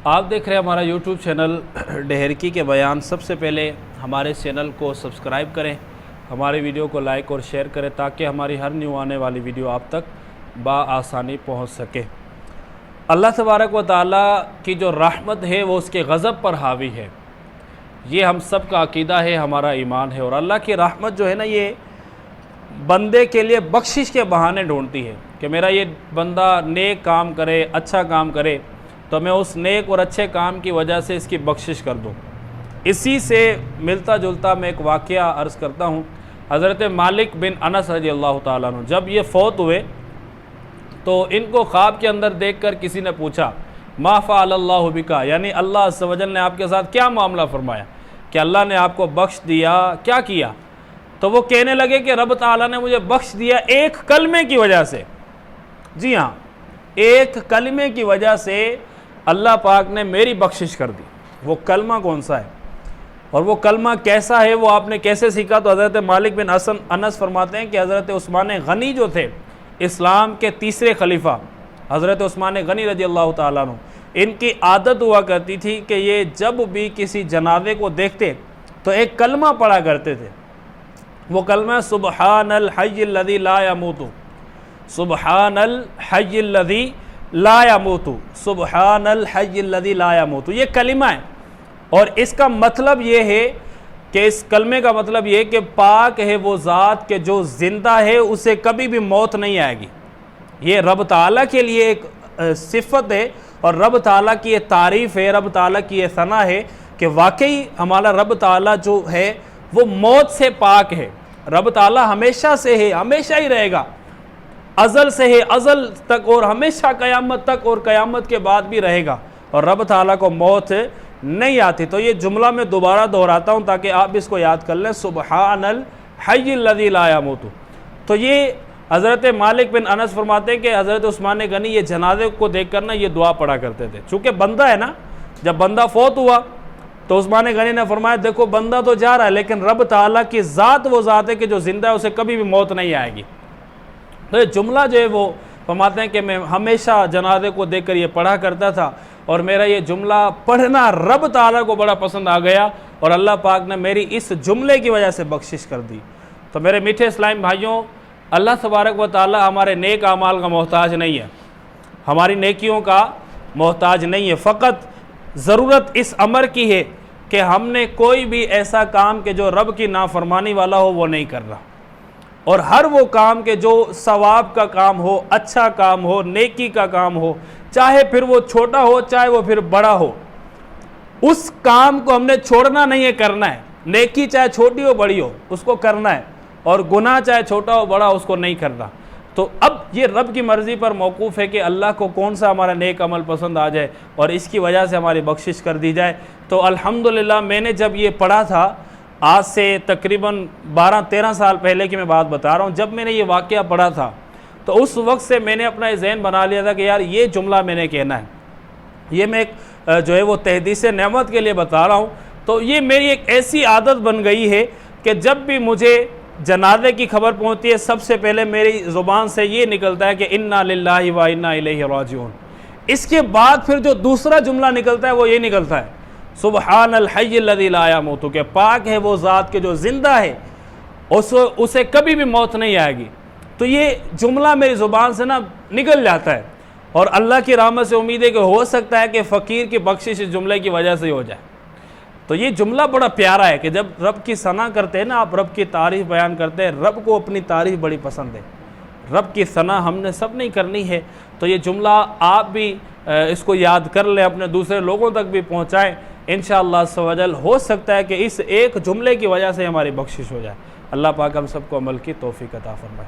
آپ دیکھ رہے ہیں ہمارا یوٹیوب چینل ڈہرکی کے بیان۔ سب سے پہلے ہمارے چینل کو سبسکرائب کریں، ہمارے ویڈیو کو لائک اور شیئر کریں تاکہ ہماری ہر نیو آنے والی ویڈیو آپ تک بآسانی پہنچ سکے۔ اللہ تبارک و تعالیٰ کی جو رحمت ہے وہ اس کے غضب پر حاوی ہے، یہ ہم سب کا عقیدہ ہے، ہمارا ایمان ہے۔ اور اللہ کی رحمت جو ہے نا، یہ بندے کے لیے بخشش کے بہانے ڈھونڈتی ہے کہ میرا یہ بندہ نیک کام کرے، اچھا کام کرے تو میں اس نیک اور اچھے کام کی وجہ سے اس کی بخشش کر دوں۔ اسی سے ملتا جلتا میں ایک واقعہ عرض کرتا ہوں۔ حضرت مالک بن انس رضی اللہ تعالیٰ عنہ جب یہ فوت ہوئے تو ان کو خواب کے اندر دیکھ کر کسی نے پوچھا ما فعل اللہ بکا، یعنی اللہ عز و جل نے آپ کے ساتھ کیا معاملہ فرمایا کہ اللہ نے آپ کو بخش دیا، کیا کیا؟ تو وہ کہنے لگے کہ رب تعالیٰ نے مجھے بخش دیا ایک کلمے کی وجہ سے۔ جی ہاں، ایک کلمے کی وجہ سے اللہ پاک نے میری بخشش کر دی۔ وہ کلمہ کون سا ہے اور وہ کلمہ کیسا ہے، وہ آپ نے کیسے سیکھا؟ تو حضرت مالک بن انس فرماتے ہیں کہ حضرت عثمان غنی جو تھے، اسلام کے تیسرے خلیفہ حضرت عثمان غنی رضی اللہ تعالیٰ عنہ، ان کی عادت ہوا کرتی تھی کہ یہ جب بھی کسی جنازے کو دیکھتے تو ایک کلمہ پڑھا کرتے تھے۔ وہ کلمہ سبحان الحی الذی لا یموت، سبحان الحی الذی لا یموت، سبحان الحی الذی لا یموت، یہ کلمہ ہے۔ اور اس کا مطلب یہ ہے کہ اس کلمے کا مطلب یہ کہ پاک ہے وہ ذات کہ جو زندہ ہے اسے کبھی بھی موت نہیں آئے گی۔ یہ رب تعالیٰ کے لیے ایک صفت ہے اور رب تعالیٰ کی یہ تعریف ہے، رب تعالیٰ کی یہ ثنا ہے کہ واقعی ہمارا رب تعالیٰ جو ہے وہ موت سے پاک ہے۔ رب تعالیٰ ہمیشہ سے ہے، ہمیشہ ہی رہے گا، ازل سے ہے، ازل تک، اور ہمیشہ قیامت تک اور قیامت کے بعد بھی رہے گا، اور رب تعالیٰ کو موت نہیں آتی۔ تو یہ جملہ میں دوبارہ دہراتا ہوں تاکہ آپ اس کو یاد کر لیں، سبحان الحی الذی لا یموت۔ تو یہ حضرت مالک بن انس فرماتے ہیں کہ حضرت عثمان غنی یہ جنازے کو دیکھ کر نا یہ دعا پڑھا کرتے تھے، چونکہ بندہ ہے نا، جب بندہ فوت ہوا تو عثمان غنی نے فرمایا دیکھو بندہ تو جا رہا ہے لیکن رب تعالیٰ کی ذات وہ ذات ہے کہ جو زندہ ہے اسے کبھی بھی موت نہیں آئے گی۔ تو یہ جملہ جو ہے وہ فرماتے ہیں کہ میں ہمیشہ جنازے کو دیکھ کر یہ پڑھا کرتا تھا اور میرا یہ جملہ پڑھنا رب تعالیٰ کو بڑا پسند آ گیا اور اللہ پاک نے میری اس جملے کی وجہ سے بخشش کر دی۔ تو میرے میٹھے اسلام بھائیوں، اللہ تبارک و تعالیٰ ہمارے نیک اعمال کا محتاج نہیں ہے، ہماری نیکیوں کا محتاج نہیں ہے، فقط ضرورت اس امر کی ہے کہ ہم نے کوئی بھی ایسا کام کہ جو رب کی نافرمانی والا ہو وہ نہیں کر رہا، اور ہر وہ کام کہ جو ثواب کا کام ہو، اچھا کام ہو، نیکی کا کام ہو، چاہے پھر وہ چھوٹا ہو چاہے وہ پھر بڑا ہو، اس کام کو ہم نے چھوڑنا نہیں ہے، کرنا ہے۔ نیکی چاہے چھوٹی ہو بڑی ہو اس کو کرنا ہے، اور گناہ چاہے چھوٹا ہو بڑا اس کو نہیں کرنا۔ تو اب یہ رب کی مرضی پر موقوف ہے کہ اللہ کو کون سا ہمارا نیک عمل پسند آ جائے اور اس کی وجہ سے ہماری بخشش کر دی جائے۔ تو الحمدللہ میں نے جب یہ پڑھا تھا، آج سے تقریباً 12-13 سال پہلے کی میں بات بتا رہا ہوں، جب میں نے یہ واقعہ پڑھا تھا تو اس وقت سے میں نے اپنا ذہن بنا لیا تھا کہ یار یہ جملہ میں نے کہنا ہے۔ یہ میں ایک جو ہے وہ تحدیث نعمت کے لیے بتا رہا ہوں۔ تو یہ میری ایک ایسی عادت بن گئی ہے کہ جب بھی مجھے جنازے کی خبر پہنچتی ہے سب سے پہلے میری زبان سے یہ نکلتا ہے کہ انا للہ و انا الیہ راجعون۔ اس کے بعد پھر جو دوسرا جملہ نکلتا ہے وہ یہ نکلتا ہے سبحان الحی الذی لا یموت، کہ پاک ہے وہ ذات کہ جو زندہ ہے اسے کبھی بھی موت نہیں آئے گی۔ تو یہ جملہ میری زبان سے نا نکل جاتا ہے، اور اللہ کی رحمت سے امید ہے کہ ہو سکتا ہے کہ فقیر کی بخشش اس جملے کی وجہ سے ہو جائے۔ تو یہ جملہ بڑا پیارا ہے کہ جب رب کی ثنا کرتے ہیں نا، آپ رب کی تعریف بیان کرتے ہیں، رب کو اپنی تعریف بڑی پسند ہے، رب کی ثنا ہم نے سب نہیں کرنی ہے۔ تو یہ جملہ آپ بھی اس کو یاد کر لیں، اپنے دوسرے لوگوں تک بھی پہنچائیں، انشاءاللہ عز و جل ہو سکتا ہے کہ اس ایک جملے کی وجہ سے ہماری بخشش ہو جائے۔ اللہ پاک ہم سب کو عمل کی توفیق عطا فرمائے۔